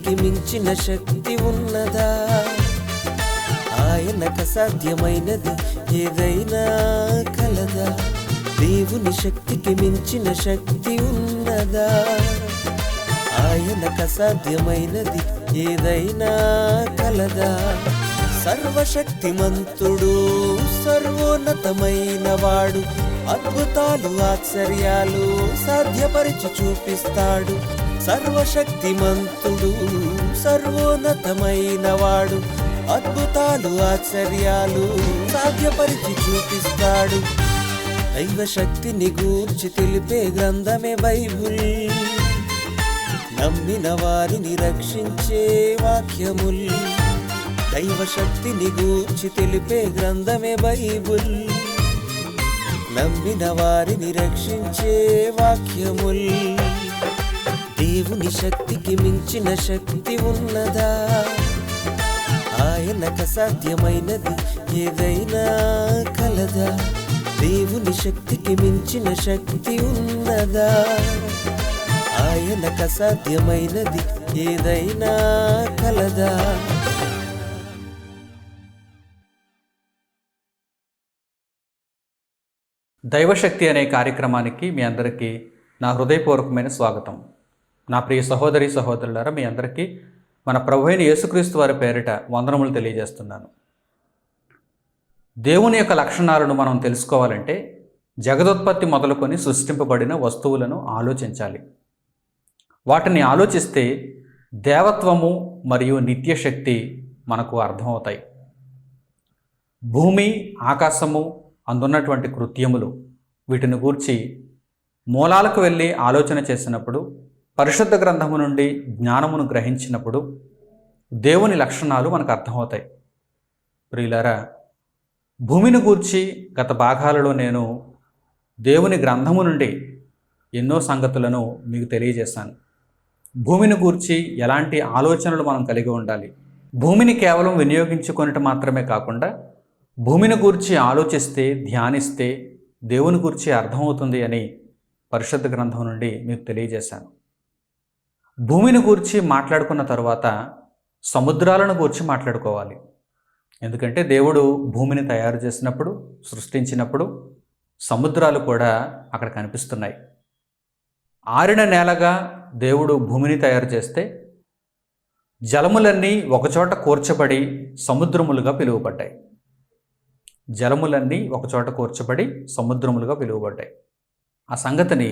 శక్తికి మించిన శక్తి ఉన్నదా? ఆయనకు అసాధ్యమైనది ఏదైనా కలదా? దేవుని శక్తికి మించిన శక్తి ఉన్నదా? ఆయనకు అసాధ్యమైనది ఏదైనా కలదా? సర్వశక్తిమంతుడు, సర్వోన్నతమైన వాడు, అద్భుతాలు ఆశ్చర్యాలు సాధ్యపరిచి చూపిస్తాడు. సర్వశక్తిమంతుడు, సర్వోన్నతమైన వాడు, అద్భుతాలు ఆశ్చర్యాలు సాధ్యపరిచి చూపిస్తాడు. దైవ శక్తిని గూర్చి తెలిపే గ్రంథమే బైబుల్, నమ్మిన వారిని రక్షించే వాక్యముల్. దైవ శక్తిని గూర్చి తెలిపే గ్రంథమే బైబుల్, నమ్మిన వారిని రక్షించే వాక్యముల్. దేవుని శక్తికి మించిన శక్తి ఉన్నదా? ఆయనకు అసాధ్యమైనది ఏదైనా కలదా? దేవుని శక్తికి మించిన శక్తి ఉన్నదా? ఆయనకు అసాధ్యమైనది ఏదైనా కలదా? దైవశక్తి అనే కార్యక్రమానికి మీ అందరికీ నా హృదయపూర్వకమైన స్వాగతం. నా ప్రియ సహోదరి సహోదరులారా, మీ అందరికీ మన ప్రభు అయిన యేసుక్రీస్తు వారి పేరిట వందనములు తెలియజేస్తున్నాను. దేవుని యొక్క లక్షణాలను మనం తెలుసుకోవాలంటే జగదోత్పత్తి మొదలుకొని సృష్టింపబడిన వస్తువులను ఆలోచించాలి. వాటిని ఆలోచిస్తే దేవత్వము మరియు నిత్యశక్తి మనకు అర్థమవుతాయి. భూమి, ఆకాశము అందున్నటువంటి కృత్యములు, వీటిని గూర్చి మూలాలకు వెళ్ళి ఆలోచన చేసినప్పుడు, పరిశుద్ధ గ్రంథము నుండి జ్ఞానమును గ్రహించినప్పుడు దేవుని లక్షణాలు మనకు అర్థమవుతాయి. ప్రియులారా, భూమిని గూర్చి గత భాగాలలో నేను దేవుని గ్రంథము నుండి ఎన్నో సంగతులను మీకు తెలియజేశాను. భూమిని గూర్చి ఎలాంటి ఆలోచనలు మనం కలిగి ఉండాలి, భూమిని కేవలం వినియోగించుకొనటం మాత్రమే కాకుండా భూమిని గూర్చి ఆలోచిస్తే, ధ్యానిస్తే దేవుని గూర్చి అర్థమవుతుంది అని పరిశుద్ధ గ్రంథం నుండి మీకు తెలియజేశాను. భూమిని గూర్చి మాట్లాడుకున్న తర్వాత సముద్రాలను గూర్చి మాట్లాడుకోవాలి. ఎందుకంటే దేవుడు భూమిని తయారు చేసినప్పుడు, సృష్టించినప్పుడు సముద్రాలు కూడా అక్కడ కనిపిస్తున్నాయి. ఆరిన నేలగా దేవుడు భూమిని తయారు చేస్తే జలములన్నీ ఒకచోట కూర్చబడి సముద్రములుగా పిలువబడ్డాయి. జలములన్నీ ఒకచోట కూర్చబడి సముద్రములుగా పిలువబడ్డాయి. ఆ సంగతిని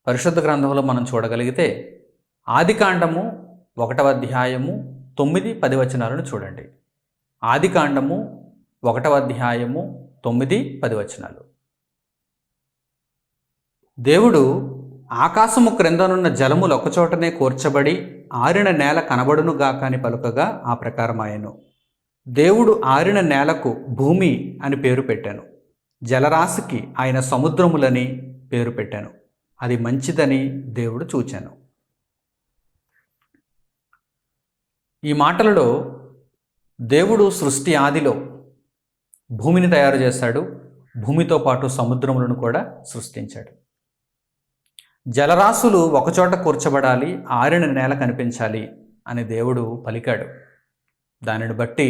పరిశుద్ధ గ్రంథంలో మనం చూడగలిగితే ఆదికాండము 1వ అధ్యాయము 9-10 వచనాలను చూడండి. ఆదికాండము 1వ అధ్యాయము 9-10 వచనాలు. దేవుడు ఆకాశము క్రిందనున్న జలములు ఒకచోటనే కూర్చబడి ఆరిన నేల కనబడునుగాక అని పలుకగా ఆ ప్రకారమాయెను. దేవుడు ఆరిన నేలకు భూమి అని పేరు పెట్టాను, జలరాశికి ఆయన సముద్రములని పేరు పెట్టాను. అది మంచిదని దేవుడు చూచాను. ఈ మాటలలో దేవుడు సృష్టి ఆదిలో భూమిని తయారు చేశాడు, భూమితో పాటు సముద్రములను కూడా సృష్టించాడు. జలరాశులు ఒకచోట కూర్చబడాలి, ఆరిన నేల కనిపించాలి అని దేవుడు పలికాడు. దానిని బట్టి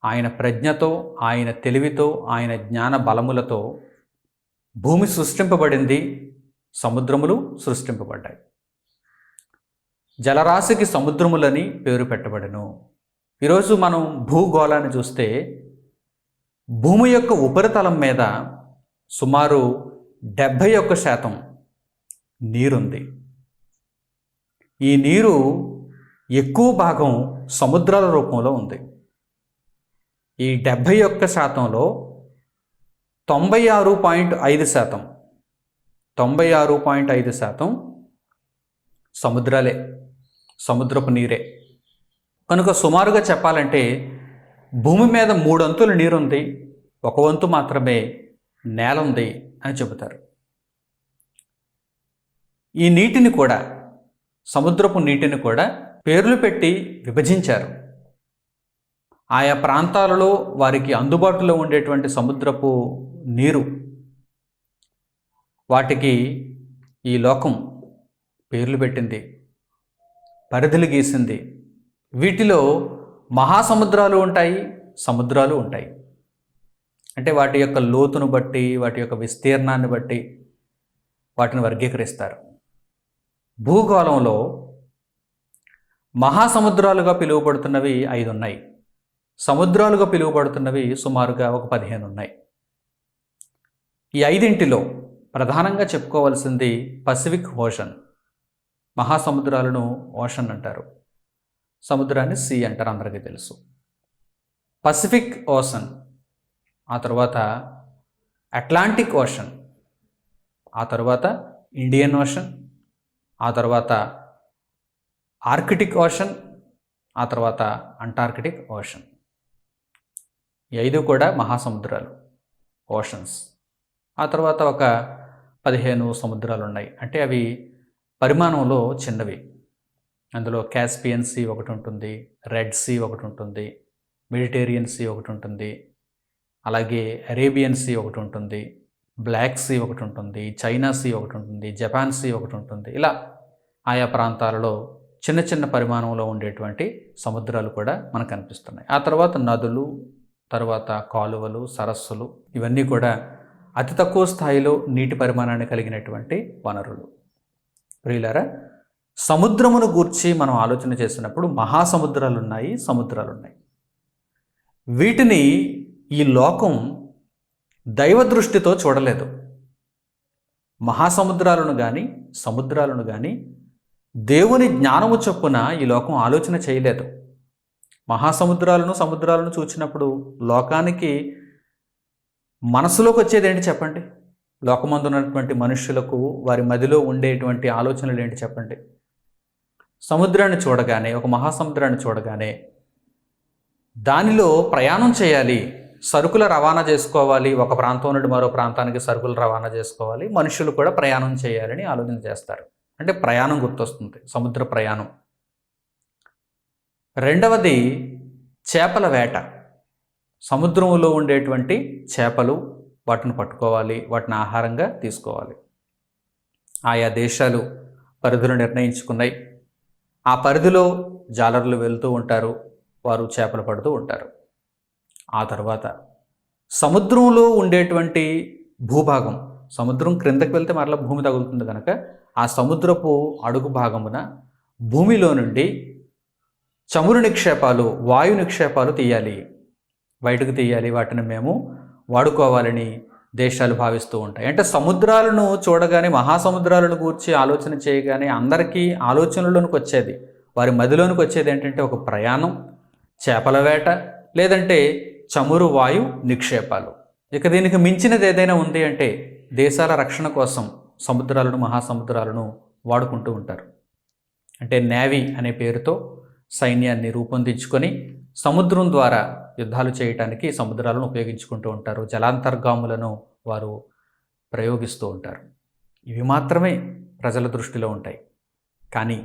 ఆయన ప్రజ్ఞతో, ఆయన తెలివితో, ఆయన జ్ఞాన బలములతో భూమి సృష్టింపబడింది, సముద్రములు సృష్టింపబడ్డాయి. జలరాశికి సముద్రములని పేరు పెట్టబడెను. ఈరోజు మనం భూగోళాన్ని చూస్తే భూమి యొక్క ఉపరితలం మీద సుమారు 71% నీరుంది. ఈ నీరు ఎక్కువ భాగం సముద్రాల రూపంలో ఉంది. ఈ 71%లో 96.5% సముద్రాలే, సముద్రపు నీరే. కనుక సుమారుగా చెప్పాలంటే భూమి మీద 3 వంతుల నీరుంది, 1 వంతు మాత్రమే నేల ఉంది అని చెబుతారు. ఈ నీటిని కూడా, సముద్రపు నీటిని కూడా పేర్లు పెట్టి విభజించారు. ఆయా ప్రాంతాలలో వారికి అందుబాటులో ఉండేటువంటి సముద్రపు నీరు, వాటికి ఈ లోకం పేర్లు పెట్టింది. పరిధులు గీసింది. వీటిలో మహాసముద్రాలు ఉంటాయి, సముద్రాలు ఉంటాయి. అంటే వాటి యొక్క లోతును బట్టి, వాటి యొక్క విస్తీర్ణాన్ని బట్టి వాటిని వర్గీకరిస్తారు. భూగోళంలో మహాసముద్రాలుగా పిలువబడుతున్నవి 5 ఉన్నాయి. సముద్రాలుగా పిలువబడుతున్నవి సుమారుగా ఒక 15 ఉన్నాయి. ఈ 5 ప్రధానంగా చెప్పుకోవాల్సింది పసిఫిక్ ఓషన్. మహాసముద్రాలను ఓషన్ అంటారు, సముద్రాన్ని సీ అంటారు, అందరికీ తెలుసు. పసిఫిక్ ఓషన్, ఆ తర్వాత అట్లాంటిక్ ఓషన్, ఆ తర్వాత ఇండియన్ ఓషన్, ఆ తర్వాత ఆర్కిటిక్ ఓషన్, ఆ తర్వాత అంటార్కిటిక్ ఓషన్. ఈ 5 కూడా మహాసముద్రాలు, ఓషన్స్. ఆ తర్వాత ఒక 15 సముద్రాలు ఉన్నాయి. అంటే అవి పరిమాణంలో చిన్నవి. అందులో కాస్పియన్ సీ ఒకటి ఉంటుంది, రెడ్ సీ ఒకటి ఉంటుంది, మెడిటేరియన్ సీ ఒకటి ఉంటుంది, అలాగే అరేబియన్ సీ ఒకటి ఉంటుంది, బ్లాక్ సీ ఒకటి ఉంటుంది, చైనా సీ ఒకటి ఉంటుంది, జపాన్ సీ ఒకటి ఉంటుంది. ఇలా ఆయా ప్రాంతాలలో చిన్న చిన్న పరిమాణంలో ఉండేటువంటి సముద్రాలు కూడా మనకు కనిపిస్తున్నాయి. ఆ తర్వాత నదులు, తర్వాత కాలువలు, సరస్సులు, ఇవన్నీ కూడా అతి తక్కువ స్థాయిలో నీటి పరిమాణాన్ని కలిగినటువంటి వనరులు. ప్రియులారా, సముద్రమును గూర్చి మనం ఆలోచన చేసినప్పుడు మహాసముద్రాలు ఉన్నాయి, సముద్రాలు ఉన్నాయి. వీటిని ఈ లోకం దైవ దృష్టితో చూడలేదు. మహాసముద్రాలను కానీ సముద్రాలను కానీ దేవుని జ్ఞానము చొప్పున ఈ లోకం ఆలోచన చేయలేదు. మహాసముద్రాలను సముద్రాలను చూచినప్పుడు లోకానికి మనసులోకి వచ్చేది ఏంటి చెప్పండి? లోకమందు ఉన్నటువంటి మనుష్యులకు వారి మదిలో ఉండేటువంటి ఆలోచనలు ఏంటి చెప్పండి? సముద్రాన్ని చూడగానే, ఒక మహాసముద్రాన్ని చూడగానే దానిలో ప్రయాణం చేయాలి, సరుకుల రవాణా చేసుకోవాలి, ఒక ప్రాంతం నుండి మరో ప్రాంతానికి సరుకులు రవాణా చేసుకోవాలి, మనుషులు కూడా ప్రయాణం చేయాలని ఆలోచన చేస్తారు. అంటే ప్రయాణం గుర్తొస్తుంది, సముద్ర ప్రయాణం. రెండవది చేపల వేట. సముద్రంలో ఉండేటువంటి చేపలు, వాటిని పట్టుకోవాలి, వాటిని ఆహారంగా తీసుకోవాలి. ఆయా దేశాలు పరిధులు నిర్ణయించుకున్నాయి. ఆ పరిధిలో జాలర్లు వెళ్తూ ఉంటారు, వారు చేపలు పడుతూ ఉంటారు. ఆ తర్వాత సముద్రంలో ఉండేటువంటి భూభాగం, సముద్రం క్రిందకి వెళ్తే మరలా భూమి తగులుతుంది కనుక ఆ సముద్రపు అడుగు భాగమున భూమిలో నుండి చమురు నిక్షేపాలు, వాయు నిక్షేపాలు తీయాలి, బయటకు తీయాలి, వాటిని మేము వాడుకోవాలని దేశాలు భావిస్తూ ఉంటాయి. అంటే సముద్రాలను చూడగానే, మహాసముద్రాలను గూర్చి ఆలోచన చేయగానే అందరికీ ఆలోచనలోనికి వచ్చేది, వారి మదిలోనికి వచ్చేది ఏంటంటే ఒక ప్రయాణం, చేపల వేట, లేదంటే చమురు వాయు నిక్షేపాలు. ఇక దీనికి మించినది ఏదైనా ఉంది అంటే దేశాల రక్షణ కోసం సముద్రాలను, మహాసముద్రాలను వాడుకుంటూ ఉంటారు. అంటే నేవీ అనే పేరుతో సైన్యాన్ని రూపొందించుకొని సముద్రం ద్వారా యుద్ధాలు చేయటానికి సముద్రాలను ఉపయోగించుకుంటూ ఉంటారు. జలాంతర్గాములను వారు ప్రయోగిస్తూ ఉంటారు. ఇవి మాత్రమే ప్రజల దృష్టిలో ఉంటాయి. కానీ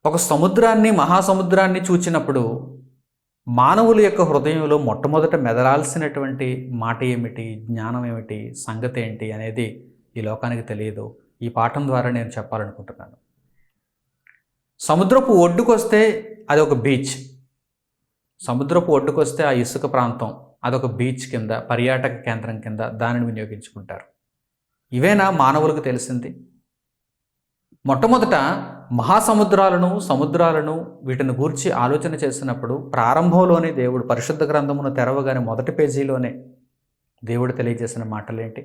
ఒక సముద్రాన్ని, మహాసముద్రాన్ని చూచినప్పుడు మానవుల యొక్క హృదయంలో మొట్టమొదట మెదలాల్సినటువంటి మాట ఏమిటి, జ్ఞానం ఏమిటి, సంగతి ఏంటి అనేది ఈ లోకానికి తెలియదు. ఈ పాఠం ద్వారా నేను చెప్పాలనుకుంటున్నాను. సముద్రపు ఒడ్డుకొస్తే అది ఒక బీచ్. సముద్రపు ఒడ్డుకొస్తే ఆ ఇసుక ప్రాంతం అదొక బీచ్ కింద, పర్యాటక కేంద్రం కింద దానిని వినియోగించుకుంటారు. ఇవేనా మానవులకు తెలిసింది? మొట్టమొదట మహాసముద్రాలను, సముద్రాలను, వీటిని గూర్చి ఆలోచన చేసినప్పుడు ప్రారంభంలోనే దేవుడు పరిశుద్ధ గ్రంథమును తెరవగానే మొదటి పేజీలోనే దేవుడు తెలియజేసిన మాటలేంటి?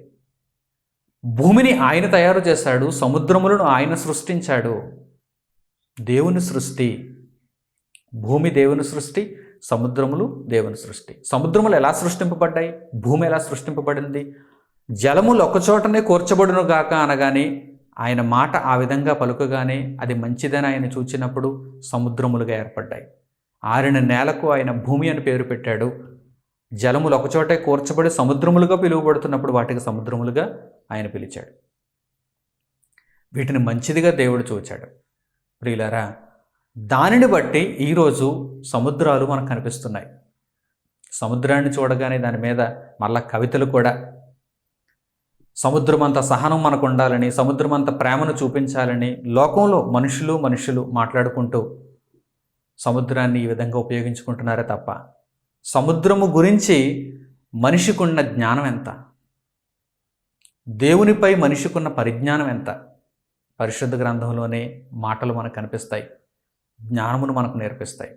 భూమిని ఆయన తయారు చేశాడు, సముద్రములను ఆయన సృష్టించాడు. దేవుని సృష్టి. భూమి దేవుని సృష్టి, సముద్రములు దేవుని సృష్టి. సముద్రములు ఎలా సృష్టింపబడ్డాయి? భూమి ఎలా సృష్టింపబడింది? జలములు ఒకచోటనే కూర్చబడును గాక అనగానే, ఆయన మాట ఆ విధంగా పలుకగానే అది మంచిదని ఆయన చూచినప్పుడు సముద్రములుగా ఏర్పడ్డాయి. ఆరిన నేలకు ఆయన భూమి అని పేరు పెట్టాడు. జలములు ఒకచోటే కూర్చబడి సముద్రములుగా పిలువబడుతున్నప్పుడు వాటికి సముద్రములుగా ఆయన పిలిచాడు. వీటిని మంచిదిగా దేవుడు చూచాడు. ప్రియులారా, దానిని బట్టి ఈరోజు సముద్రాలు మనకు కనిపిస్తున్నాయి. సముద్రాన్ని చూడగానే దాని మీద మళ్ళా కవితలు కూడా. సముద్రమంత సహనం మనకు ఉండాలని, సముద్రమంత ప్రేమను చూపించాలని లోకంలో మనుషులు మాట్లాడుకుంటూ సముద్రాన్ని ఈ విధంగా ఉపయోగించుకుంటున్నారే తప్ప సముద్రము గురించి మనిషికున్న జ్ఞానం ఎంత, దేవునిపై మనిషికున్న పరిజ్ఞానం ఎంత? పరిశుద్ధ గ్రంథంలోనే మాటలు మనకు కనిపిస్తాయి, జ్ఞానమును మనకు నేర్పిస్తాయి.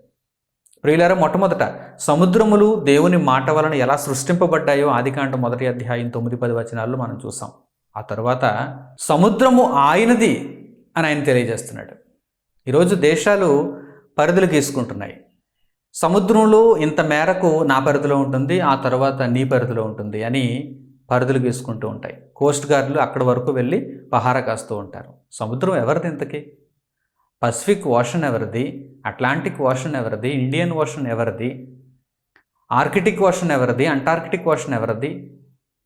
ప్రియులారా, మొట్టమొదట సముద్రములు దేవుని మాట వలన ఎలా సృష్టింపబడ్డాయో ఆదికాండం 1వ అధ్యాయం 9-10 వచనాల్లో మనం చూసాం. ఆ తర్వాత సముద్రము ఆయనది అని ఆయన తెలియజేస్తున్నాడు. ఈరోజు దేశాలు పరిధులు గీసుకుంటున్నాయి. సముద్రంలో ఇంత మేరకు నా పరిధిలో ఉంటుంది, ఆ తర్వాత నీ పరిధిలో ఉంటుంది అని పరిధులు గీసుకుంటూ ఉంటాయి. కోస్ట్ గార్డులు అక్కడి వరకు వెళ్ళి పహారా కాస్తూ ఉంటారు. సముద్రం ఎవరిది ఇంతకీ? పసిఫిక్ ఓషన్ ఎవరిది? అట్లాంటిక్ ఓషన్ ఎవరిది? ఇండియన్ ఓషన్ ఎవరిది? ఆర్కిటిక్ ఓషన్ ఎవరిది? అంటార్కిటిక్ ఓషన్ ఎవరిది?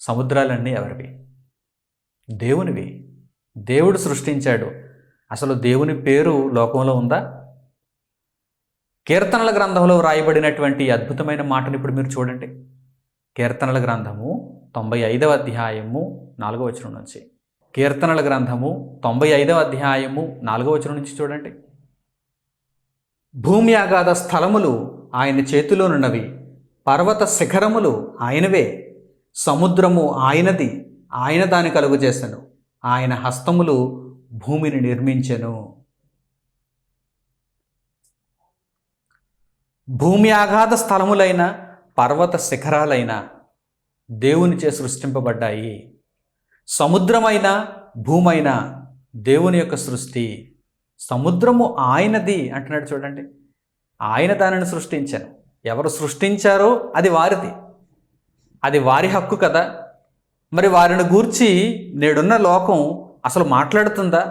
సముద్రాలన్నీ ఎవరివి? దేవునివి. దేవుడు సృష్టించాడు. అసలు దేవుని పేరు లోకంలో ఉందా? కీర్తనల గ్రంథంలో వ్రాయబడినటువంటి అద్భుతమైన మాటను ఇప్పుడు మీరు చూడండి. కీర్తనల గ్రంథము 95వ అధ్యాయము 4వ వచనం నుంచి. కీర్తనల గ్రంథము 95వ అధ్యాయము 4వ వచనం నుంచి చూడండి. భూమి అగాధ స్థలములు ఆయన చేతిలోనున్నవి, పర్వత శిఖరములు ఆయనవే, సముద్రము ఆయనది, ఆయన దాని కలుగు చేసెను, ఆయన హస్తములు భూమిని నిర్మించెను. భూమి అగాధ స్థలములైన పర్వత శిఖరాలైన దేవునిచే సృష్టింపబడ్డాయి. సముద్రమైన భూమైన దేవుని యొక్క సృష్టి. సముద్రము ఆయనది అంటున్నాడు చూడండి. ఆయన దానిని సృష్టించాను. ఎవరు సృష్టించారో అది వారిది, అది వారి హక్కు కదా. మరి వారిని గూర్చి నేడున్న లోకం అసలు మాట్లాడుతుందా?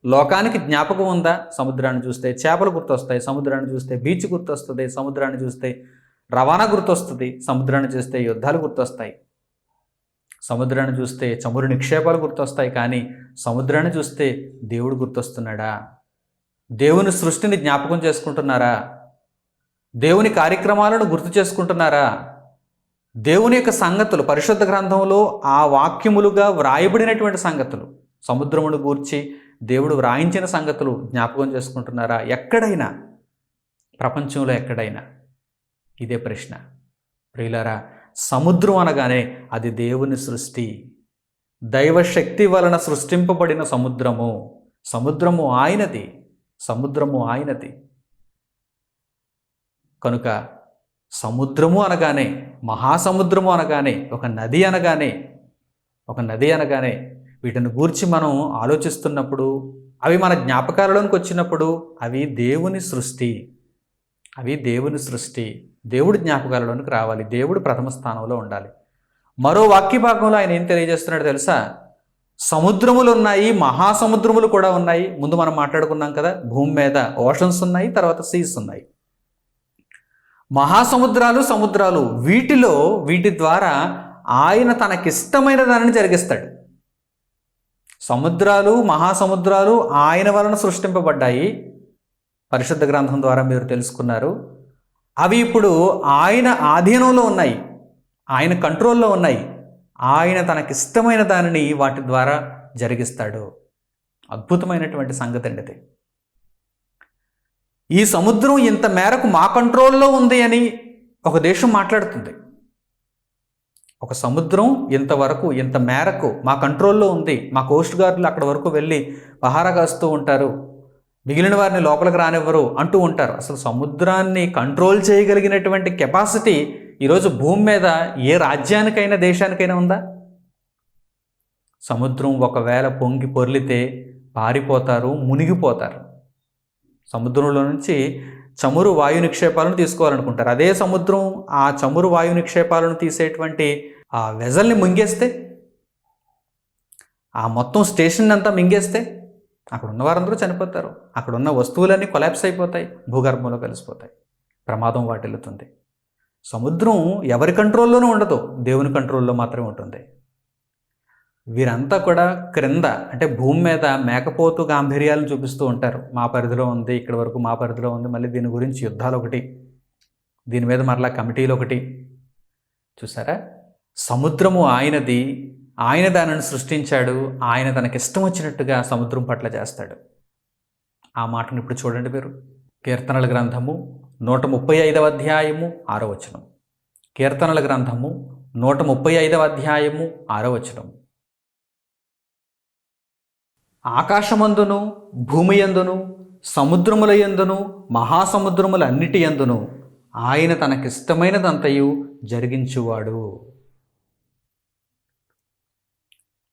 లోకానికి జ్ఞాపకం ఉందా? సముద్రాన్ని చూస్తే చేపలు గుర్తొస్తాయి, సముద్రాన్ని చూస్తే బీచ్ గుర్తొస్తుంది, సముద్రాన్ని చూస్తే రవాణా గుర్తొస్తుంది, సముద్రాన్ని చూస్తే యుద్ధాలు గుర్తొస్తాయి, సముద్రాన్ని చూస్తే చమురు నిక్షేపాలు గుర్తొస్తాయి. కానీ సముద్రాన్ని చూస్తే దేవుడు గుర్తొస్తున్నాడా? దేవుని సృష్టిని జ్ఞాపకం చేసుకుంటున్నారా? దేవుని కార్యక్రమాలను గుర్తు చేసుకుంటున్నారా? దేవుని యొక్క సంగతులు పరిశుద్ధ గ్రంథంలో ఆ వాక్యములుగా వ్రాయబడినటువంటి సంగతులు, సముద్రమును గూర్చి దేవుడు వ్రాయించిన సంగతులు జ్ఞాపకం చేసుకుంటున్నారా? ఎక్కడైనా, ప్రపంచంలో ఎక్కడైనా ఇదే ప్రశ్న. ప్రియులారా, సముద్రం అనగానే అది దేవుని సృష్టి, దైవశక్తి వలన సృష్టింపబడిన సముద్రము. సముద్రము ఆయనది, సముద్రము ఆయనది. కనుక సముద్రము అనగానే, మహాసముద్రము అనగానే, ఒక నది అనగానే వీటిని గూర్చి మనం ఆలోచిస్తున్నప్పుడు, అవి మన జ్ఞాపకాలలోనికి వచ్చినప్పుడు అవి దేవుని సృష్టి, దేవుడి జ్ఞాపకాలలోనికి రావాలి. దేవుడు ప్రథమ స్థానంలో ఉండాలి. మరో వాక్య భాగంలో ఆయన ఏం తెలియజేస్తున్నాడు తెలుసా? సముద్రములు ఉన్నాయి, మహాసముద్రములు కూడా ఉన్నాయి. ముందు మనం మాట్లాడుకున్నాం కదా, భూమి మీద ఓషన్స్ ఉన్నాయి, తర్వాత సీస్ ఉన్నాయి. మహాసముద్రాలు, సముద్రాలు, వీటి ద్వారా ఆయన తనకిష్టమైన దానిని జరిగిస్తాడు. సముద్రాలు, మహాసముద్రాలు ఆయన వలన సృష్టింపబడ్డాయి. పరిశుద్ధ గ్రంథం ద్వారా మీరు తెలుసుకున్నారు. అవి ఇప్పుడు ఆయన ఆధీనంలో ఉన్నాయి, ఆయన కంట్రోల్లో ఉన్నాయి. ఆయన తనకిష్టమైన దానిని వాటి ద్వారా జరిగిస్తాడు. అద్భుతమైనటువంటి సంగతి అండి ఇది. ఈ సముద్రం ఇంత మేరకు మా కంట్రోల్లో ఉంది అని ఒక దేశం మాట్లాడుతుంది. ఒక సముద్రం ఇంత మేరకు మా కంట్రోల్లో ఉంది, మా కోస్ట్ గార్డులు అక్కడ వరకు వెళ్ళి పహారా కాస్తూ ఉంటారు, మిగిలిన వారిని లోపలికి రానివ్వరు అంటూ ఉంటారు. అసలు సముద్రాన్ని కంట్రోల్ చేయగలిగినటువంటి కెపాసిటీ ఈరోజు భూమి మీద ఏ రాజ్యానికైనా దేశానికైనా ఉందా? సముద్రం ఒకవేళ పొంగి పొర్లితే పారిపోతారు, మునిగిపోతారు. సముద్రంలో నుంచి చమురు వాయు నిక్షేపాలను తీసుకోవాలనుకుంటారు. అదే సముద్రం ఆ చమురు వాయు నిక్షేపాలను తీసేటువంటి ఆ వెజల్ని మింగేస్తే, ఆ మొత్తం స్టేషన్ అంతా మింగేస్తే అక్కడ ఉన్న వారందరూ చనిపోతారు. అక్కడ ఉన్న వస్తువులన్నీ కొలాప్స్ అయిపోతాయి, భూగర్భంలో కలిసిపోతాయి, ప్రమాదం వాటిల్లుతుంది. సముద్రం ఎవరి కంట్రోల్లోనూ ఉండదు, దేవుని కంట్రోల్లో మాత్రమే ఉంటుంది. వీరంతా కూడా క్రింద అంటే భూమి మీద మేకపోతు గాంభీర్యాలను చూపిస్తూ ఉంటారు. మా పరిధిలో ఉంది, ఇక్కడ వరకు మా పరిధిలో ఉంది, మళ్ళీ దీని గురించి యుద్ధాలు ఒకటి, దీని మీద మరలా కమిటీలు ఒకటి. చూసారా? సముద్రము ఆయనది, ఆయన దానిని సృష్టించాడు. ఆయన తనకిష్టం వచ్చినట్టుగా సముద్రం పట్ల చేస్తాడు. ఆ మాటను ఇప్పుడు చూడండి మీరు. కీర్తనల గ్రంథము 135వ అధ్యాయము 6వ వచనం. కీర్తనల గ్రంథము 135వ అధ్యాయము 6వ వచనం. ఆకాశమందును భూమి యందును సముద్రముల యందును మహాసముద్రములన్నిటి యందును ఆయన తనకిష్టమైనదంతయు జరిగించువాడు.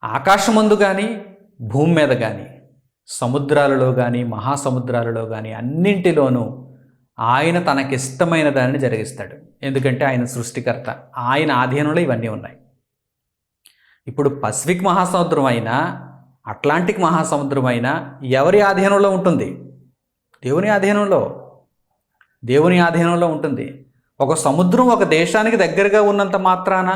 ఆకాశమందు కానీ భూమి మీద కానీ సముద్రాలలో కానీ మహాసముద్రాలలో కానీ అన్నింటిలోనూ ఆయన తనకిష్టమైన దానిని జరిగిస్తాడు. ఎందుకంటే ఆయన సృష్టికర్త, ఆయన ఆధీనంలో ఇవన్నీ ఉన్నాయి. ఇప్పుడు పసిఫిక్ మహాసముద్రం అయినా అట్లాంటిక్ మహాసముద్రం అయినా ఎవరి ఆధీనంలో ఉంటుంది? దేవుని ఆధీనంలో. దేవుని ఆధీనంలో ఉంటుంది. ఒక సముద్రం ఒక దేశానికి దగ్గరగా ఉన్నంత మాత్రాన,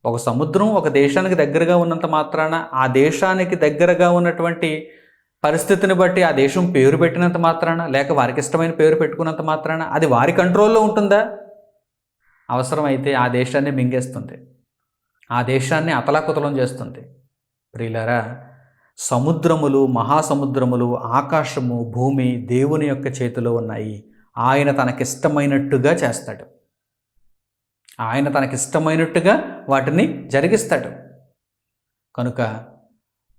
ఒక సముద్రం ఒక దేశానికి దగ్గరగా ఉన్నంత మాత్రాన, ఆ దేశానికి దగ్గరగా ఉన్నటువంటి పరిస్థితిని బట్టి ఆ దేశం పేరు పెట్టినంత మాత్రాన, లేక వారికి ఇష్టమైన పేరు పెట్టుకున్నంత మాత్రాన అది వారి కంట్రోల్లో ఉంటుందా? అవసరమైతే ఆ దేశాన్ని మింగేస్తుంది, ఆ దేశాన్ని అతలాకుతలం చేస్తుంది. ప్రియులారా, సముద్రములు మహాసముద్రములు ఆకాశము భూమి దేవుని యొక్క చేతిలో ఉన్నాయి. ఆయన తనకిష్టమైనట్టుగా చేస్తాడు. ఆయన తనకిష్టమైనట్టుగా వాటిని జరిగిస్తాడు. కనుక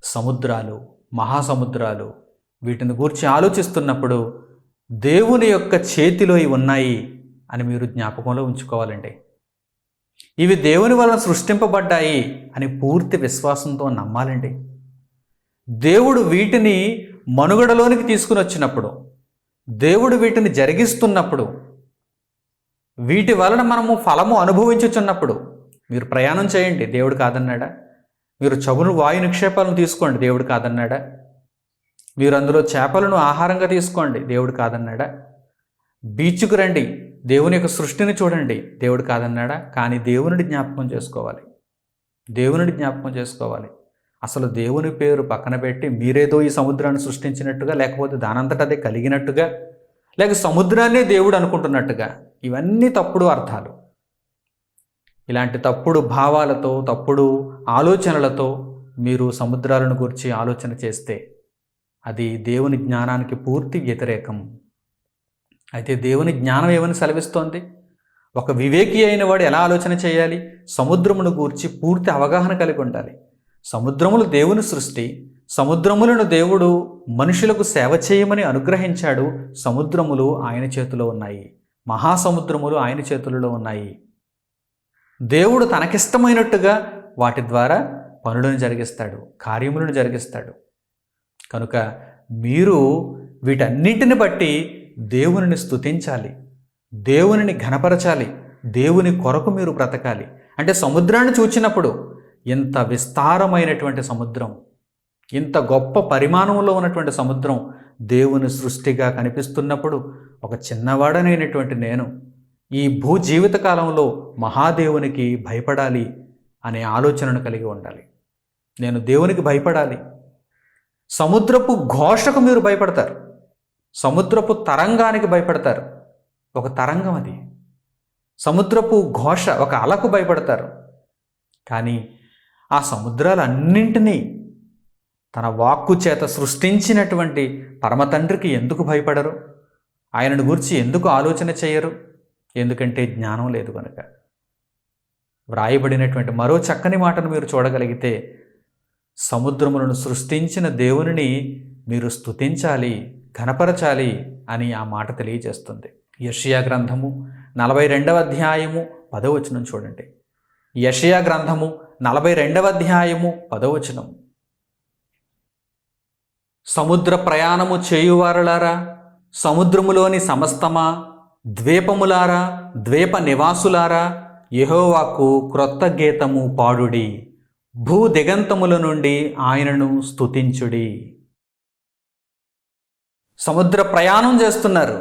సముద్రాలు మహాసముద్రాలు వీటిని గూర్చి ఆలోచిస్తున్నప్పుడు దేవుని యొక్క చేతిలో ఇవి ఉన్నాయి అని మీరు జ్ఞాపకంలో ఉంచుకోవాలండి. ఇవి దేవుని వలన సృష్టింపబడ్డాయి అని పూర్తి విశ్వాసంతో నమ్మాలండి. దేవుడు వీటిని మనుగడలోనికి తీసుకుని వచ్చినప్పుడు, దేవుడు వీటిని జరిగిస్తున్నప్పుడు, వీటి వలన మనము ఫలము అనుభవించుచున్నప్పుడు మీరు ప్రయాణం చేయండి, దేవుడు కాదన్నాడా? మీరు చవును వాయు నిక్షేపాలను తీసుకోండి, దేవుడు కాదన్నాడా? మీరు అందులో చేపలను ఆహారంగా తీసుకోండి, దేవుడు కాదన్నాడా? బీచ్కు రండి, దేవుని యొక్క సృష్టిని చూడండి, దేవుడు కాదన్నాడా? కానీ దేవునిని జ్ఞాపకం చేసుకోవాలి, దేవునిని జ్ఞాపకం చేసుకోవాలి. అసలు దేవుని పేరు పక్కన పెట్టి మీరేదో ఈ సముద్రాన్ని సృష్టించినట్టుగా, లేకపోతే దానంతట అదే కలిగినట్టుగా, లేక సముద్రాన్నే దేవుడు అనుకుంటున్నట్టుగా, ఇవన్నీ తప్పుడు అర్థాలు. ఇలాంటి తప్పుడు భావాలతో, తప్పుడు ఆలోచనలతో మీరు సముద్రాలను గురించి ఆలోచన చేస్తే అది దేవుని జ్ఞానానికి పూర్తి వ్యతిరేకం. అయితే దేవుని జ్ఞానం ఏమని సెలవిస్తోంది? ఒక వివేకి అయిన వాడు ఎలా ఆలోచన చేయాలి? సముద్రమును గూర్చి పూర్తి అవగాహన కలిగి ఉండాలి. సముద్రములు దేవుని సృష్టి, సముద్రములను దేవుడు మనుషులకు సేవ చేయమని అనుగ్రహించాడు. సముద్రములు ఆయన చేతిలో ఉన్నాయి, మహాసముద్రములు ఆయన చేతులలో ఉన్నాయి. దేవుడు తనకిష్టమైనట్టుగా వాటి ద్వారా పనులను జరిగిస్తాడు, కార్యములను జరిగిస్తాడు. కనుక మీరు వీటన్నింటిని బట్టి దేవునిని స్తుతించాలి, దేవునిని ఘనపరచాలి, దేవుని కొరకు మీరు బ్రతకాలి. అంటే సముద్రాన్ని చూచినప్పుడు ఇంత విస్తారమైనటువంటి సముద్రం, ఇంత గొప్ప పరిమాణంలో ఉన్నటువంటి సముద్రం దేవుని సృష్టిగా కనిపిస్తున్నప్పుడు ఒక చిన్నవాడనైనటువంటి నేను ఈ భూ జీవిత కాలంలో మహాదేవునికి భయపడాలి అనే ఆలోచనను కలిగి ఉండాలి. నేను దేవునికి భయపడాలి. సముద్రపు ఘోషకు మీరు భయపడతారు, సముద్రపు తరంగానికి భయపడతారు. ఒక తరంగం అది, సముద్రపు ఘోష, ఒక అలకు భయపడతారు. కానీ ఆ సముద్రాలన్నింటినీ తన వాక్కు చేత సృష్టించినటువంటి పరమతండ్రికి ఎందుకు భయపడరు? ఆయనను గురించి ఎందుకు ఆలోచన చేయరు? ఎందుకంటే జ్ఞానం లేదు కనుక. వ్రాయబడినటువంటి మరో చక్కని మాటను మీరు చూడగలిగితే, సముద్రములను సృష్టించిన దేవునిని మీరు స్తుతించాలి, ఘనపరచాలి అని ఆ మాట తెలియజేస్తుంది. యెషయా గ్రంథము 42వ అధ్యాయము 10వ వచనం చూడండి. యెషయా గ్రంథము 42వ అధ్యాయము 10వ వచనం. సముద్ర ప్రయాణము చేయువారులారా, సముద్రములోని సమస్తమా, ద్వీపములారా, ద్వీప నివాసులారా, యెహోవాకు క్రొత్త గీతము పాడుడి, భూ దిగంతముల నుండి ఆయనను స్తుతించుడి. సముద్ర ప్రయాణం చేస్తున్నారు,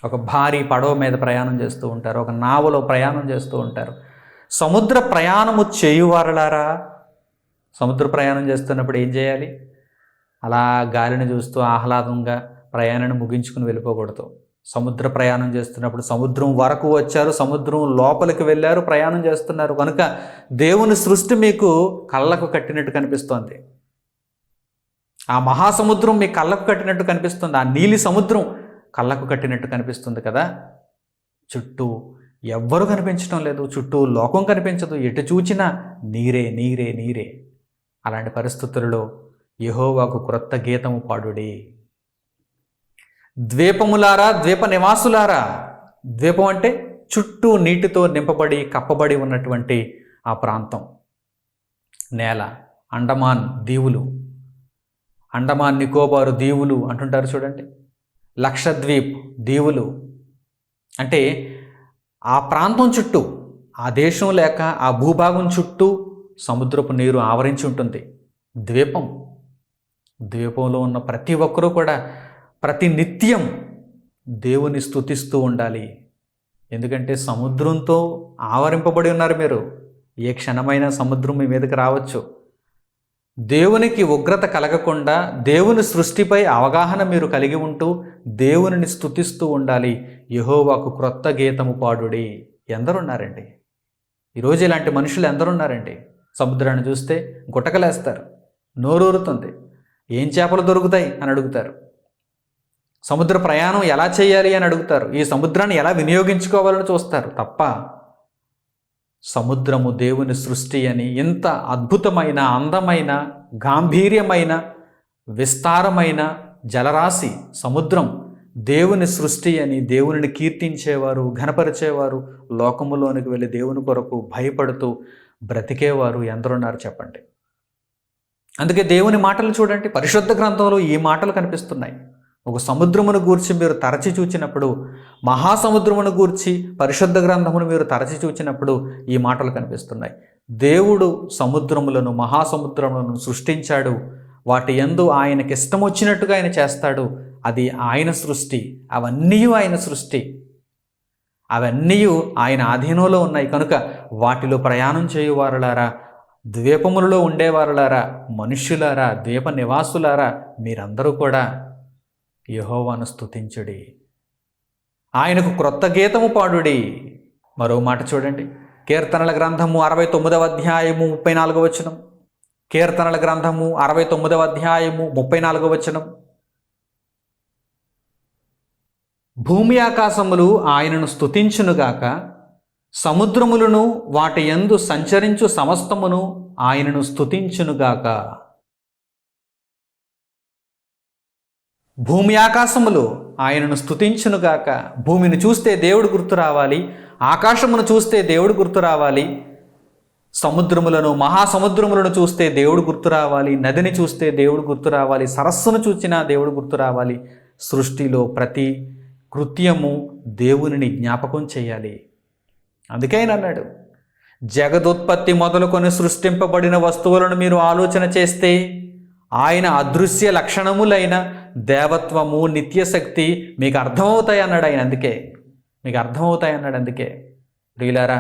ఒక భారీ పడవ మీద ప్రయాణం చేస్తూ ఉంటారు, ఒక నావలో ప్రయాణం చేస్తూ ఉంటారు. సముద్ర ప్రయాణము చేయువారులారా, సముద్ర ప్రయాణం చేస్తున్నప్పుడు ఏం చేయాలి? అలా గాలిని చూస్తూ ఆహ్లాదంగా ప్రయాణాన్ని ముగించుకుని వెళ్ళిపోకూడదు. సముద్ర ప్రయాణం చేస్తున్నప్పుడు సముద్రం వరకు వచ్చారు, సముద్రం లోపలికి వెళ్ళారు, ప్రయాణం చేస్తున్నారు కనుక దేవుని సృష్టి మీకు కళ్ళకు కట్టినట్టు కనిపిస్తోంది. ఆ మహాసముద్రం మీ కళ్ళకు కట్టినట్టు కనిపిస్తుంది, ఆ నీలి సముద్రం కళ్ళకు కట్టినట్టు కనిపిస్తుంది కదా. చుట్టూ ఎవ్వరూ కనిపించడం లేదు, చుట్టూ లోకం కనిపించదు, ఎటు చూచినా నీరే నీరే నీరే. అలాంటి పరిస్థితులలో యెహోవాకు క్రొత్త గీతము పాడుడి. ద్వీపములారా, ద్వీప నివాసులారా. ద్వీపం అంటే చుట్టూ నీటితో నింపబడి కప్పబడి ఉన్నటువంటి ఆ ప్రాంతం, నేల. అండమాన్ దీవులు, అండమాన్ నికోబారు దీవులు అంటుంటారు చూడండి, లక్షద్వీప్ దీవులు. అంటే ఆ ప్రాంతం చుట్టూ, ఆ దేశం లేక ఆ భూభాగం చుట్టూ సముద్రపు నీరు ఆవరించి ఉంటుంది. ద్వీపం. ద్వీపంలో ఉన్న ప్రతి ఒక్కరూ కూడా ప్రతి నిత్యం దేవుని స్తుతిస్తూ ఉండాలి. ఎందుకంటే సముద్రంతో ఆవరింపబడి ఉన్నారు మీరు. ఏ క్షణమైనా సముద్రం మీ మీదకి రావచ్చు. దేవునికి ఉగ్రత కలగకుండా దేవుని సృష్టిపై అవగాహన మీరు కలిగి ఉంటూ దేవునిని స్తుతిస్తూ ఉండాలి. యెహోవాకు క్రొత్త గీతము పాడుడి. ఎందరున్నారండి ఈరోజు? ఇలాంటి మనుషులు ఎందరున్నారండి? సముద్రాన్ని చూస్తే గుటకలేస్తారు, నోరూరుతుంది, ఏం చేపలు దొరుకుతాయి అని అడుగుతారు. సముద్ర ప్రయాణం ఎలా చేయాలి అని అడుగుతారు. ఈ సముద్రాన్ని ఎలా వినియోగించుకోవాలని చూస్తారు తప్ప సముద్రము దేవుని సృష్టి అని, ఇంత అద్భుతమైన, అందమైన, గాంభీర్యమైన, విస్తారమైన జలరాశి సముద్రం దేవుని సృష్టి అని దేవునిని కీర్తించేవారు, ఘనపరిచేవారు, లోకములోనికి వెళ్ళి దేవుని కొరకు భయపడుతూ బ్రతికేవారు ఎందరున్నారు చెప్పండి. అందుకే దేవుని మాటలు చూడండి, పరిశుద్ధ గ్రంథంలో ఈ మాటలు కనిపిస్తున్నాయి. ఒక సముద్రమును గూర్చి మీరు తరచి చూచినప్పుడు, మహాసముద్రమును గూర్చి పరిశుద్ధ గ్రంథమును మీరు తరచి చూచినప్పుడు ఈ మాటలు కనిపిస్తున్నాయి. దేవుడు సముద్రములను, మహాసముద్రములను సృష్టించాడు. వాటి యందు ఆయనకి ఇష్టం వచ్చినట్టుగా ఆయన చేస్తాడు. అది ఆయన సృష్టి, అవన్నీ ఆయన సృష్టి, అవన్నీ ఆయన ఆధీనంలో ఉన్నాయి. కనుక వాటిలో ప్రయాణం చేయువారులారా, ద్వీపములలో ఉండేవారులారా, మనుష్యులారా, ద్వీప నివాసులారా, మీరందరూ కూడా యెహోవాను స్తుతించుడి, ఆయనకు క్రొత్త గీతము పాడుడి. మరో మాట చూడండి, కీర్తనల గ్రంథము 69వ అధ్యాయము 34వ వచనం. కీర్తనల గ్రంథము 69వ అధ్యాయము 34వ వచనం. భూమి ఆకాశములు ఆయనను స్తుతించునుగాక, సముద్రములను వాటి యందు సంచరించు సమస్తమును ఆయనను స్తుతించునుగాక. భూమి ఆకాశములు ఆయనను స్తుతించునుగాక. భూమిని చూస్తే దేవుడు గుర్తు రావాలి, ఆకాశమును చూస్తే దేవుడు గుర్తు రావాలి, సముద్రములను, మహాసముద్రములను చూస్తే దేవుడు గుర్తు రావాలి, నదిని చూస్తే దేవుడు గుర్తు రావాలి, సరస్సును చూచినా దేవుడు గుర్తు రావాలి. సృష్టిలో ప్రతి కృత్యము దేవునిని జ్ఞాపకం చేయాలి. అందుకే ఆయన అన్నాడు, జగదుత్పత్తి మొదలుకొని సృష్టింపబడిన వస్తువులను మీరు ఆలోచన చేస్తే ఆయన అదృశ్య లక్షణములైన దేవత్వము, నిత్యశక్తి మీకు అర్థమవుతాయి అన్నాడు ఆయన. అందుకే మీకు అర్థమవుతాయి అన్నాడు. అందుకే ప్రియులారా,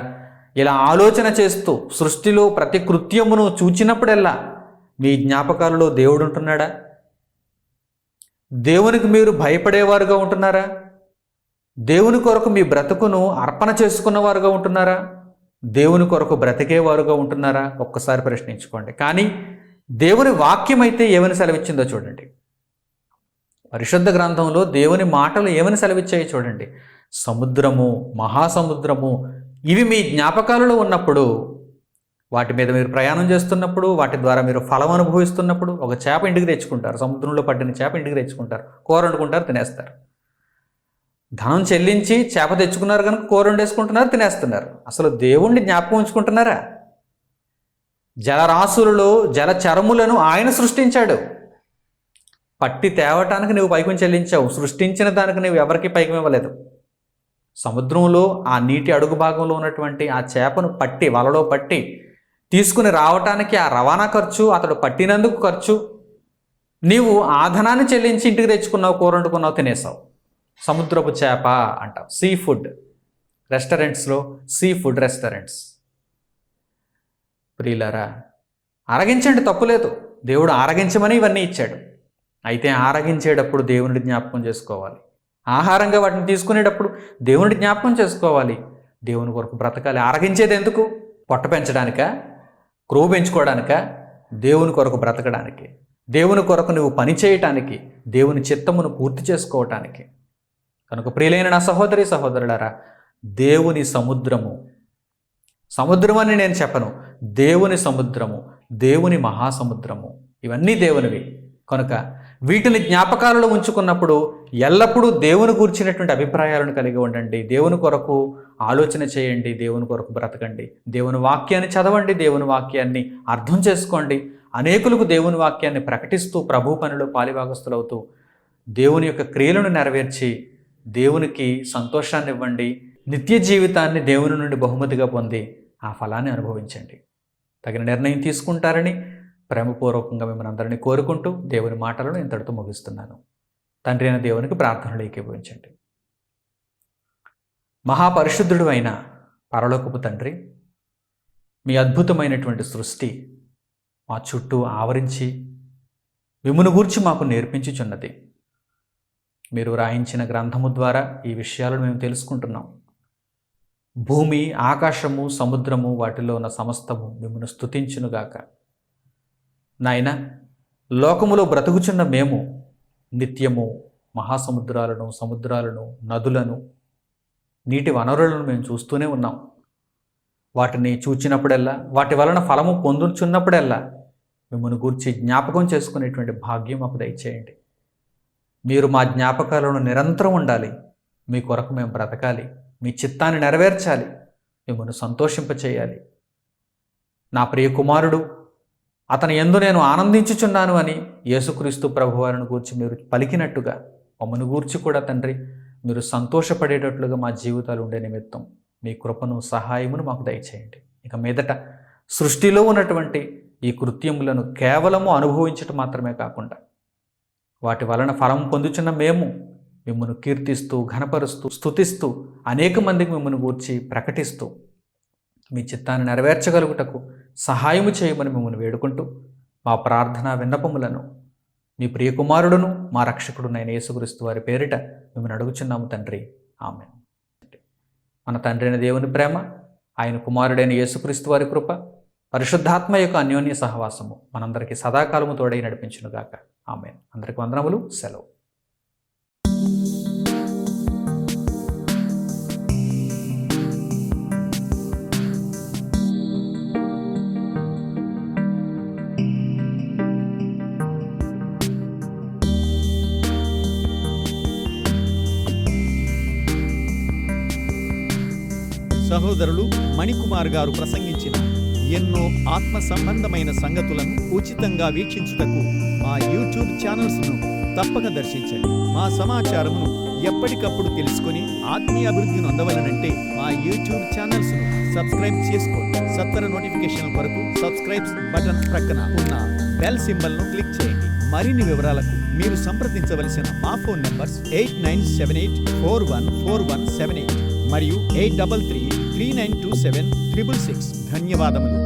ఇలా ఆలోచన చేస్తూ సృష్టిలో ప్రతి కృత్యమును చూచినప్పుడల్లా మీ జ్ఞాపకాలలో దేవుడు ఉంటున్నాడా? దేవునికి మీరు భయపడేవారుగా ఉంటున్నారా? దేవుని కొరకు మీ బ్రతుకును అర్పణ చేసుకున్నవారుగా ఉంటున్నారా? దేవుని కొరకు బ్రతికేవారుగా ఉంటున్నారా? ఒక్కసారి ప్రశ్నించుకోండి. కానీ దేవుని వాక్యం అయితే ఏమని సెలవిచ్చిందో చూడండి. పరిశుద్ధ గ్రంథంలో దేవుని మాటలు ఏమని సెలవిచ్చాయి చూడండి. సముద్రము, మహాసముద్రము ఇవి మీ జ్ఞాపకాలలో ఉన్నప్పుడు, వాటి మీద మీరు ప్రయాణం చేస్తున్నప్పుడు, వాటి ద్వారా మీరు ఫలం అనుభవిస్తున్నప్పుడు, ఒక చేప ఇంటికి తెచ్చుకుంటారు, సముద్రంలో పట్టిన చేప ఇంటికి తెచ్చుకుంటారు, కూర వండుకుంటారు, తినేస్తారు. ధనం చెల్లించి చేప తెచ్చుకున్నారు కనుక కూర వండేసుకుంటున్నారు, తినేస్తున్నారు. అసలు దేవుణ్ణి జ్ఞాపకం ఉంచుకుంటున్నారా? జలరాశులలో జలచరములను ఆయన సృష్టించాడు. పట్టి తేవటానికి నువ్వు పైకం చెల్లించావు, సృష్టించిన దానికి నువ్వు ఎవరికి పైకం ఇవ్వలేదు. సముద్రంలో ఆ నీటి అడుగు భాగంలో ఉన్నటువంటి ఆ చేపను పట్టి, వలలో పట్టి తీసుకుని రావటానికి ఆ రవాణా ఖర్చు, అతడు పట్టినందుకు ఖర్చు, నీవు ఆ ధనాన్ని చెల్లించి ఇంటికి తెచ్చుకున్నావు, కూర వండుకున్నావు, తినేసావు. సముద్రపు చేప అంటాం. సీ ఫుడ్ రెస్టారెంట్స్లో, సీ ఫుడ్ రెస్టారెంట్స్. ప్రియులారా, ఆరగించండి, తప్పులేదు. దేవుడు ఆరగించమని ఇవన్నీ ఇచ్చాడు. అయితే ఆరగించేటప్పుడు దేవుని జ్ఞాపకం చేసుకోవాలి. ఆహారంగా వాటిని తీసుకునేటప్పుడు దేవుని జ్ఞాపకం చేసుకోవాలి. దేవుని కొరకు బ్రతకాలి. ఆరగించేది ఎందుకు? పొట్ట పెంచడానికా? క్రొవ్వు పెంచుకోవడానికా? దేవుని కొరకు బ్రతకడానికి, దేవుని కొరకు నువ్వు పని చేయటానికి, దేవుని చిత్తమును పూర్తి చేసుకోవటానికి. కనుక ప్రియులైన నా సహోదరి సహోదరులారా, దేవుని సముద్రము, సముద్రం అని నేను చెప్పను, దేవుని సముద్రము, దేవుని మహాసముద్రము, ఇవన్నీ దేవునివి. కనుక వీటిని జ్ఞాపకాలలో ఉంచుకున్నప్పుడు ఎల్లప్పుడూ దేవుని గూర్చినటువంటి అభిప్రాయాలను కలిగి ఉండండి. దేవుని కొరకు ఆలోచన చేయండి, దేవుని కొరకు బ్రతకండి, దేవుని వాక్యాన్ని చదవండి, దేవుని వాక్యాన్ని అర్థం చేసుకోండి. అనేకులకు దేవుని వాక్యాన్ని ప్రకటిస్తూ ప్రభు పనిలో పాలిభాగస్తులవుతూ దేవుని యొక్క క్రియలను నెరవేర్చి దేవునికి సంతోషాన్ని ఇవ్వండి. నిత్య జీవితాన్ని దేవుని నుండి బహుమతిగా పొంది ఆ ఫలాన్ని అనుభవించండి. తగిన నిర్ణయం తీసుకుంటారని ప్రేమపూర్వకంగా మిమ్మల్ని అందరినీ కోరుకుంటూ దేవుని మాటలను ఇంతటితో ముగిస్తున్నాను. తండ్రి అయిన దేవునికి ప్రార్థనలు ఏకీభవించండి. మహాపరిశుద్ధుడు అయిన పరలోకపు తండ్రి, మీ అద్భుతమైనటువంటి సృష్టి మా చుట్టూ ఆవరించి మిమ్మును గూర్చి మాకు నేర్పించుచున్నది. మీరు రాయించిన గ్రంథము ద్వారా ఈ విషయాలను మేము తెలుసుకుంటున్నాం. భూమి, ఆకాశము, సముద్రము, వాటిలో ఉన్న సమస్తము మిమ్మును స్తుతించునుగాక. నాయన, లోకములో బ్రతుకుచున్న మేము నిత్యము మహాసముద్రాలను, సముద్రాలను, నదులను, నీటి వనరులను మేము చూస్తూనే ఉన్నాం. వాటిని చూచినప్పుడల్లా, వాటి వలన ఫలము పొందుచున్నప్పుడల్లా మిమ్మల్ని గూర్చి జ్ఞాపకం చేసుకునేటువంటి భాగ్యం మాకు దయచేయండి. మీరు మా జ్ఞాపకాలను నిరంతరం ఉండాలి. మీ కొరకు మేము బ్రతకాలి, మీ చిత్తాన్ని నెరవేర్చాలి, మిమ్మల్ని సంతోషింపచేయాలి. నా ప్రియ కుమారుడు అతని యందు నేను ఆనందించుచున్నాను అని యేసుక్రీస్తు ప్రభువారిని గూర్చి మీరు పలికినట్టుగా మమ్మల్ని గూర్చి కూడా తండ్రి మీరు సంతోషపడేటట్లుగా మా జీవితాలు ఉండే నిమిత్తం మీ కృపను, సహాయమును మాకు దయచేయండి. ఇక మీదట సృష్టిలో ఉన్నటువంటి ఈ కృత్యములను కేవలము అనుభవించటం మాత్రమే కాకుండా వాటి వలన ఫలం పొందుచున్న మేము మిమ్మల్ని కీర్తిస్తూ, ఘనపరుస్తూ, స్తుతిస్తూ అనేక మందికి మిమ్మల్ని గూర్చి ప్రకటిస్తూ మీ చిత్తాన్ని నెరవేర్చగలుగుటకు సహాయము చేయమని మిమ్మల్ని వేడుకుంటూ మా ప్రార్థనా విన్నపములను మీ ప్రియకుమారుడును మా రక్షకుడునైన యేసుక్రీస్తు వారి పేరిట మిమ్మల్ని అడుగుచున్నాము తండ్రి. ఆమేన్. మన తండ్రి అయిన దేవుని ప్రేమ, ఆయన కుమారుడైన యేసుక్రీస్తు వారి కృప, పరిశుద్ధాత్మ యొక్క అన్యోన్య సహవాసము మనందరికీ సదాకాలము తోడై నడిపించునుగాక. ఆమేన్. అందరికీ వందనములు. సెలవు. సహోదరులు మణికుమార్ గారు ప్రసంగించిన ఎన్నో ఆత్మ సంబంధమైన సంగతులను ఉచితంగా వీక్షించుటకు మా యూట్యూబ్ ఛానల్స్ను తప్పక దర్శించండి. మా సమాచారమును ఎప్పటికప్పుడు తెలుసుకొని ఆత్మీయ అభివృద్ధిని అందవలనంటే మా యూట్యూబ్ ఛానల్స్ను సబ్స్క్రైబ్ చేసుకోండి. సత్వర నోటిఫికేషన్ కొరకు సబ్స్క్రైబ్ బటన్ ప్రక్కన ఉన్న బెల్ సింబల్ను క్లిక్ చేయండి. మరిన్ని వివరాలకు మీరు సంప్రదించవలసిన మా ఫోన్ నంబర్స్ 8978414178 మరియు 8333927666. ధన్యవాదములు.